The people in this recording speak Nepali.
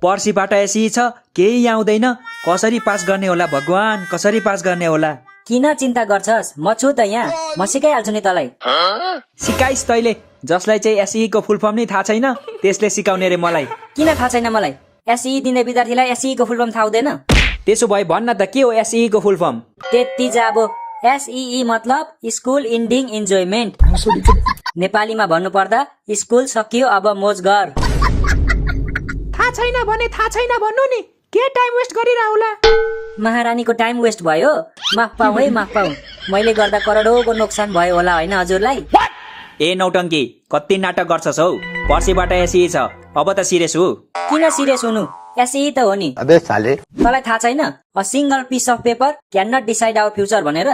पर्सिबाट एसई छ, केही आउँदैन। कसरी पास गर्ने होला भगवान, कसरी पास गर्ने होला? किन चिन्ता गर्छस्, म छु त यहाँ, म सिकाइहाल्छु नि तँलाई। सिकाइस् तैले, जसलाई चाहिँ एसई को फुल फर्म नै थाहा छैन त्यसले सिकाउने रे मलाई। किन थाहा छैन मलाई? एसई दिने विद्यार्थीलाई एसई को फुल फर्म थाहा हुँदैन? त्यसो भए भन्न त के हो एसई को फुल फर्म? त्यति जाबो। एसई मतलब स्कुल इन्डिङ इन्जोयमेन्ट। नेपालीमा भन्नु पर्दा स्कुल सकियो अब मोज गर। थाहा छैन भने थाहा छैन भन्नु नि, के टाइम वेस्ट गरिरहला? महारानीको टाइम वेस्ट भयो। माफ पाऊ है, माफ पाऊ। मैले गर्दा करोडौँको नोक्सान भयो होला होइन हजुरलाई? ए नौटङ्की, कति नाटक गर्छस् हौ? पर्सिबाट एसई छ, अब त सिरियस हो। किन सिरियस हुनु? एसई त हो नि। अबे साले, तँलाई थाहा छैन? A single piece of paper can not decide our future भनेर?